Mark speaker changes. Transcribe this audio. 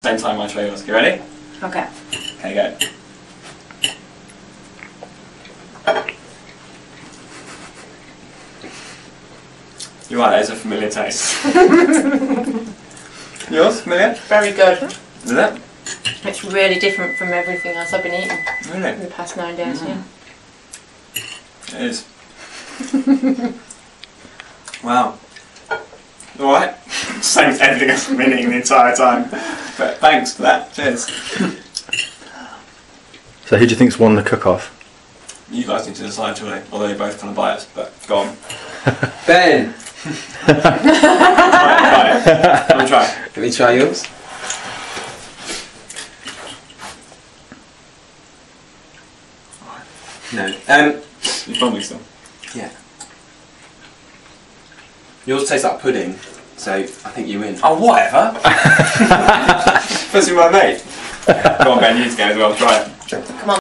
Speaker 1: Same time I try yours. You ready?
Speaker 2: Okay.
Speaker 1: Okay, go. You're right, that is a familiar taste. Yours? Familiar?
Speaker 2: Very good.
Speaker 1: Is it?
Speaker 2: It's really different from everything else I've been eating
Speaker 1: Really?
Speaker 2: in the past 9 days, yeah.
Speaker 1: It is. Wow. Alright. Same as everything else I've been eating the entire time. But thanks for that. Cheers.
Speaker 3: So who do you think's won the cook-off?
Speaker 1: You guys need to decide, surely. Although you're both kind of biased, but go on.
Speaker 4: Ben!
Speaker 1: Try it. Let me try.
Speaker 4: Let me try yours. No.
Speaker 1: You probably still.
Speaker 4: Yeah. Yours tastes like pudding, so I think you win.
Speaker 1: Oh, whatever. Especially my mate. Go on, Ben, you need to go as well. Try it.
Speaker 2: Come on.